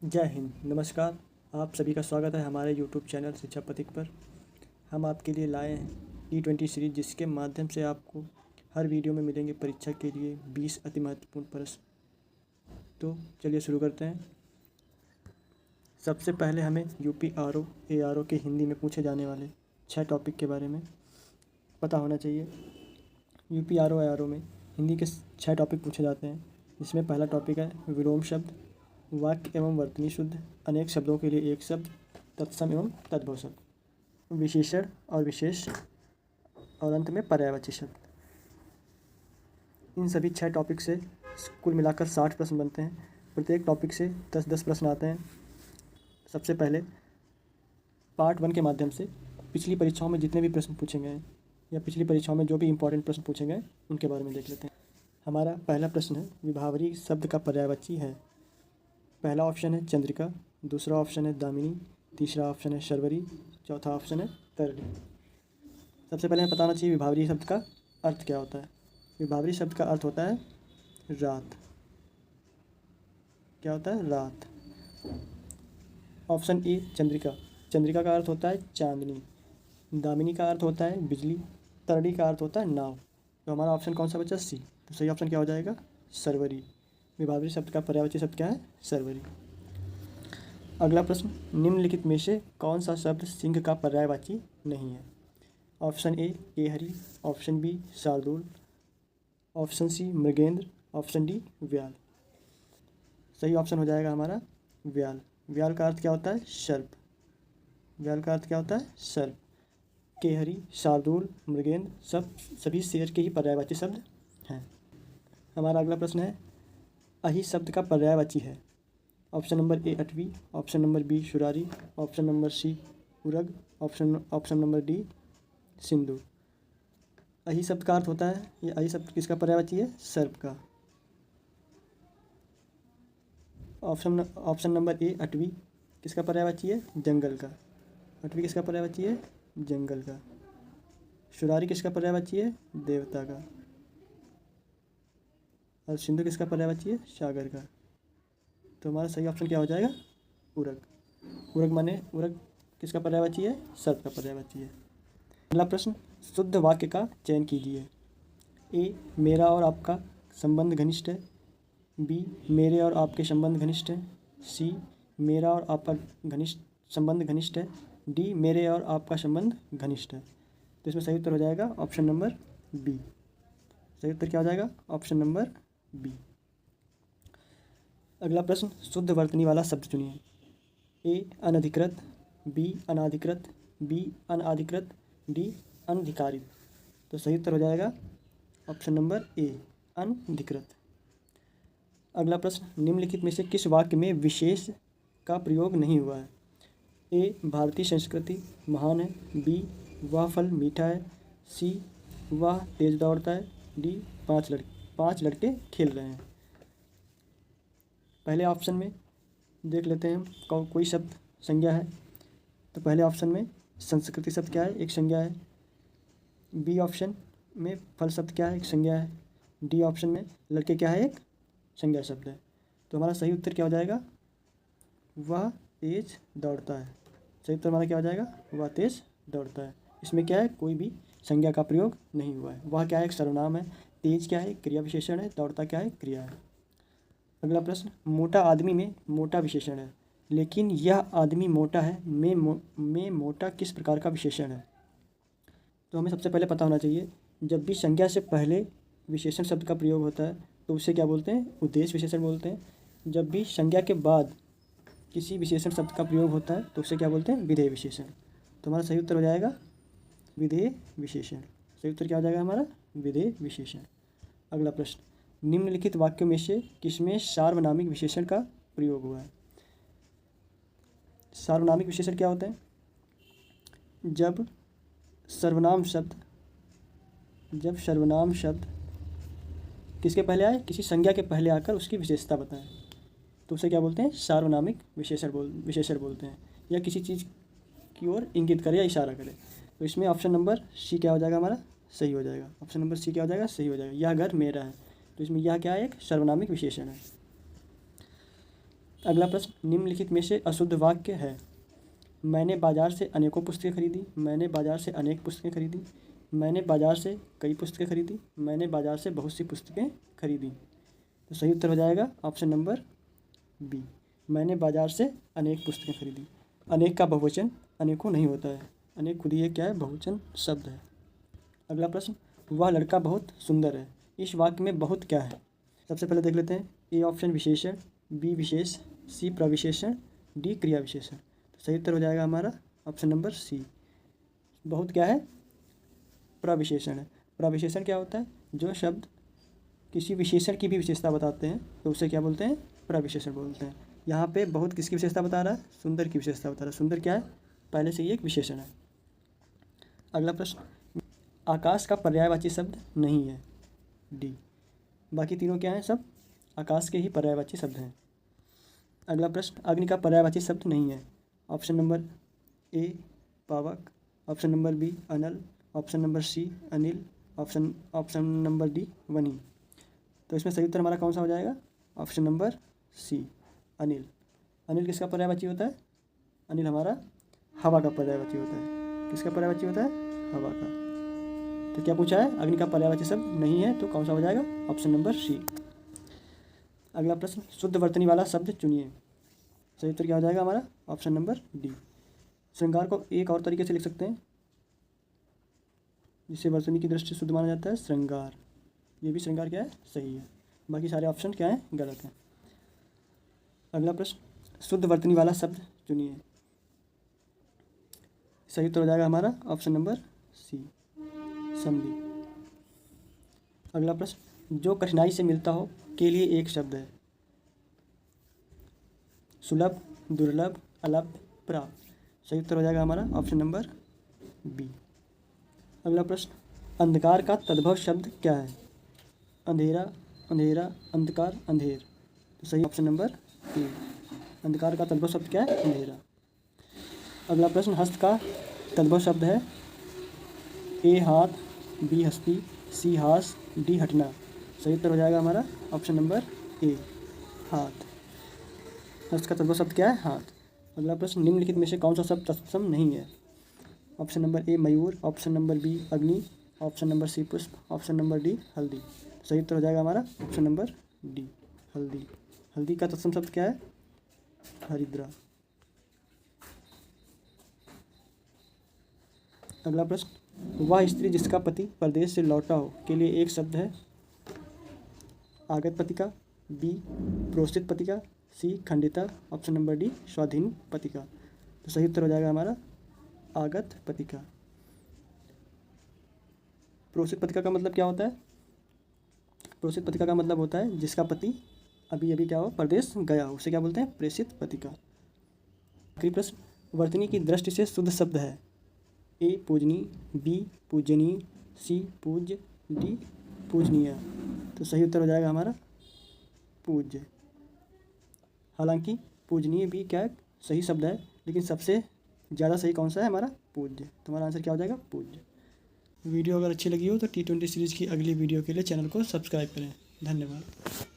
जय हिंद। नमस्कार। आप सभी का स्वागत है हमारे यूट्यूब चैनल शिक्षा पथिक पर। हम आपके लिए लाए हैं T20 सीरीज, जिसके माध्यम से आपको हर वीडियो में मिलेंगे परीक्षा के लिए 20 अति महत्वपूर्ण प्रश्न। तो चलिए शुरू करते हैं। सबसे पहले हमें UPRO ARO के हिंदी में पूछे जाने वाले 6 टॉपिक के बारे में पता होना चाहिए। UPRO ARO में हिंदी के 6 टॉपिक पूछे जाते हैं, जिसमें पहला टॉपिक है विलोम शब्द, वाक्य एवं वर्तनी शुद्ध, अनेक शब्दों के लिए एक शब्द, तत्सम एवं तद्भव शब्द, विशेषण और विशेष, और अंत में पर्यायवाची शब्द। इन सभी 6 टॉपिक से कुल मिलाकर 60 प्रश्न बनते हैं। प्रत्येक टॉपिक से 10-10 प्रश्न आते हैं। सबसे पहले पार्ट 1 के माध्यम से पिछली परीक्षाओं में जितने भी प्रश्न पूछे गए हैं या पिछली परीक्षाओं में जो भी इंपॉर्टेंट प्रश्न पूछे गए उनके बारे में देख लेते हैं। हमारा पहला प्रश्न है विभावरी शब्द का पर्यायवाची है। पहला ऑप्शन है चंद्रिका, दूसरा ऑप्शन है दामिनी, तीसरा ऑप्शन है शर्वरी, चौथा ऑप्शन है तरली। सबसे पहले हमें बताना चाहिए विभावरी शब्द का अर्थ क्या होता है। विभावरी शब्द का अर्थ होता है रात। क्या होता है? रात। Option A Chandrika. चंद्रिका का अर्थ होता है चांदनी। दामिनी का अर्थ होता है बिजली। तरली का अर्थ होता है नाव। तो हमारा ऑप्शन कौन सा बचा? सी। तो सही ऑप्शन क्या हो जाएगा? शर्वरी। विभावरी शब्द का पर्यायवाची शब्द क्या है? शर्वरी। अगला प्रश्न, निम्नलिखित में से कौन सा शब्द सिंह का पर्यायवाची नहीं है? ऑप्शन ए केहरी, ऑप्शन बी शार्दूल, ऑप्शन सी मृगेंद्र, ऑप्शन डी व्याल। सही ऑप्शन हो जाएगा हमारा व्याल। व्याल का अर्थ क्या होता है? सर्प। व्याल का अर्थ क्या होता है? सर्प। केहरी, शार्दूल, मृगेंद्र सभी शेर के ही पर्यायवाची शब्द हैं। हमारा अगला प्रश्न है अहि शब्द का पर्यायवाची है। ऑप्शन नंबर ए अटवी, ऑप्शन नंबर बी शुरारी, ऑप्शन नंबर सी उरग, ऑप्शन नंबर डी सिंधु। अहि शब्द का अर्थ होता है, ये अहि शब्द किसका पर्यायवाची है? सर्प का। ऑप्शन नंबर ए अटवी किसका पर्यायवाची है? जंगल का। अटवी किसका पर्यायवाची है? जंगल का। शुरारी किसका पर्यायवाची है? देवता का। और सिंधु किसका पर्यायवाची है? सागर का। तो हमारा सही ऑप्शन क्या हो जाएगा? उरग। उरग किसका पर्यायवाची है? सर्प का पर्यायवाची है। अगला प्रश्न, शुद्ध वाक्य का चयन कीजिए। ए मेरा और आपका संबंध घनिष्ठ है, बी मेरे और आपके संबंध घनिष्ठ है, सी मेरा और आपका संबंध घनिष्ठ है, डी मेरे और आपका संबंध घनिष्ठ है। तो इसमें सही उत्तर हो जाएगा ऑप्शन नंबर बी। सही उत्तर क्या हो जाएगा? Option number B. अगला प्रश्न, शुद्ध वर्तनी वाला शब्द चुनिए। ए अनधिकृत, बी अनाधिकृत, बी अनाधिकृत, डी अनधिकारित। तो सही उत्तर हो जाएगा ऑप्शन नंबर ए अनधिकृत। अगला प्रश्न, निम्नलिखित में से किस वाक्य में विशेष का प्रयोग नहीं हुआ है? ए भारतीय संस्कृति महान है, बी वह फल मीठा है, सी वह तेज दौड़ता है, डी पांच लड़के खेल रहे हैं। पहले ऑप्शन में देख लेते हैं हम कोई शब्द संज्ञा है। तो पहले ऑप्शन में संस्कृति शब्द क्या है? एक संज्ञा है। बी ऑप्शन में फल शब्द क्या है? एक संज्ञा है। डी ऑप्शन में लड़के क्या है? एक संज्ञा शब्द है। तो हमारा सही उत्तर क्या हो जाएगा? वह तेज दौड़ता है। सही उत्तर हमारा क्या हो जाएगा? वह तेज दौड़ता है। इसमें क्या है? कोई भी संज्ञा का प्रयोग नहीं हुआ है। वह क्या है? एक सर्वनाम है। तेज क्या है? क्रिया विशेषण है। दौड़ता क्या है? क्रिया है। अगला प्रश्न, मोटा आदमी में मोटा विशेषण है, लेकिन यह आदमी मोटा है में मोटा किस प्रकार का विशेषण है? तो हमें सबसे पहले पता होना चाहिए, जब भी संज्ञा से पहले विशेषण शब्द का प्रयोग होता है तो उसे क्या बोलते हैं? उद्देश्य विशेषण बोलते हैं। जब भी संज्ञा के बाद किसी विशेषण शब्द का प्रयोग होता है तो उसे क्या बोलते हैं? विधेय विशेषण। तो हमारा सही उत्तर हो जाएगा विधेय विशेषण। सही उत्तर क्या हो जाएगा हमारा? विधेय विशेषण। अगला प्रश्न, निम्नलिखित वाक्यों में से किसमें सार्वनामिक विशेषण का प्रयोग हुआ है? सार्वनामिक विशेषण क्या होता है? जब सर्वनाम शब्द किसके पहले आए? किसी संज्ञा के पहले आकर उसकी विशेषता बताएं तो उसे क्या बोलते हैं? सार्वनामिक विशेषण बोलते हैं। या किसी चीज़ की ओर इंगित करे या इशारा करे। तो इसमें ऑप्शन नंबर सी क्या हो जाएगा हमारा? सही हो जाएगा। ऑप्शन नंबर सी क्या हो जाएगा? सही हो जाएगा। यह घर मेरा है। तो इसमें यह क्या है? एक सर्वनामिक विशेषण है। अगला प्रश्न, निम्नलिखित में से अशुद्ध वाक्य है। मैंने बाजार से अनेकों पुस्तकें खरीदी, मैंने बाजार से अनेक पुस्तकें खरीदी, मैंने बाजार से कई पुस्तकें खरीदी, मैंने बाजार से बहुत सी पुस्तकें खरीदी। तो सही उत्तर हो जाएगा ऑप्शन नंबर बी, मैंने बाजार से अनेक पुस्तकें खरीदी। अनेक का बहुवचन अनेकों नहीं होता है, अनेक खुद ही एक क्या है, बहुवचन शब्द है। अगला प्रश्न, वह लड़का बहुत सुंदर है। इस वाक्य में बहुत क्या है? सबसे पहले देख लेते हैं। ए ऑप्शन विशेषण, बी विशेष, सी प्रविशेषण, डी क्रिया विशेषण। तो सही उत्तर हो जाएगा हमारा ऑप्शन नंबर सी, बहुत क्या है, प्रविशेषण है। प्रविशेषण क्या होता है? जो शब्द किसी विशेषण की भी विशेषता बताते हैं तो उसे क्या बोलते हैं? प्रविशेषण बोलते हैं। यहाँ पे बहुत किसकी विशेषता बता रहा है? सुंदर की विशेषता बता रहा है। सुंदर क्या है? पहले से ही एक विशेषण है। अगला प्रश्न, आकाश का पर्यायवाची शब्द नहीं है, डी। बाकी तीनों क्या हैं? सब आकाश के ही पर्यायवाची शब्द हैं। अगला प्रश्न, अग्नि का पर्यायवाची शब्द नहीं है। ऑप्शन नंबर ए पावक, ऑप्शन नंबर बी अनल, ऑप्शन नंबर सी अनिल, ऑप्शन नंबर डी वनी। तो इसमें सही उत्तर हमारा कौन सा हो जाएगा? ऑप्शन नंबर सी अनिल। अनिल किसका पर्यायवाची होता है? अनिल हमारा हवा का पर्यायवाची होता है। किसका पर्यायवाची होता है? हवा का। तो क्या पूछा है? अग्नि का पर्यायवाची शब्द नहीं है, तो कौन सा हो जाएगा? Option number C. अगला प्रश्न, शुद्ध वर्तनी वाला शब्द चुनिए। सही उत्तर क्या हो जाएगा हमारा? Option number D. श्रृंगार को एक और तरीके से लिख सकते हैं जिसे वर्तनी की दृष्टि से शुद्ध माना जाता है, श्रृंगार। ये भी श्रृंगार क्या है? सही है। बाकी सारे ऑप्शन क्या हैं? गलत हैं। अगला प्रश्न, शुद्ध वर्तनी वाला शब्द चुनिए। सही उत्तर हो जाएगा हमारा ऑप्शन नंबर सी संधि। अगला प्रश्न, जो कठिनाई से मिलता हो के लिए एक शब्द है। सुलभ, दुर्लभ, अलभ, प्राप्त। सही उत्तर हो जाएगा हमारा ऑप्शन नंबर बी। अगला प्रश्न, अंधकार का तद्भव शब्द क्या है? अंधेरा, अंधेरा, अंधकार, अंधेर। तो सही ऑप्शन नंबर ए। अंधकार का तद्भव शब्द क्या है? अंधेरा। अगला प्रश्न, हस्त का तद्भव शब्द है। ए हाथ, बी हस्ती, सी हास, डी हटना। सही उत्तर हो जाएगा हमारा ऑप्शन नंबर ए हाथ। हस्त का तद्भव शब्द क्या है? हाथ। अगला प्रश्न, निम्नलिखित में से कौन सा शब्द तत्सम नहीं है? ऑप्शन नंबर ए मयूर, ऑप्शन नंबर बी अग्नि, ऑप्शन नंबर सी पुष्प, ऑप्शन नंबर डी हल्दी। सही उत्तर हो जाएगा हमारा ऑप्शन नंबर डी हल्दी। हल्दी का तत्सम शब्द क्या है? हरिद्रा। अगला प्रश्न, वह स्त्री जिसका पति परदेश से लौटा हो के लिए एक शब्द है। आगत पतिका, बी प्रोषित पतिका, सी खंडिता, ऑप्शन नंबर डी स्वाधीन पतिका। तो सही उत्तर हो जाएगा हमारा आगत पतिका। प्रोषित पतिका का मतलब क्या होता है? प्रोषित पतिका का मतलब होता है जिसका पति अभी अभी क्या हो, परदेश गया हो, उसे क्या बोलते हैं? प्रेषित पतिका। आखिरी प्रश्न, वर्तनी की दृष्टि से शुद्ध शब्द है। ए पूजनी, बी पूजनीय, सी पूज्य, डी पूजनीय। तो सही उत्तर हो जाएगा हमारा पूज्य। हालांकि पूजनीय भी क्या है? सही शब्द है, लेकिन सबसे ज़्यादा सही कौन सा है? हमारा पूज्य। तो हमारा आंसर क्या हो जाएगा? पूज्य। वीडियो अगर अच्छी लगी हो तो T20 सीरीज़ की अगली वीडियो के लिए चैनल को सब्सक्राइब करें। धन्यवाद।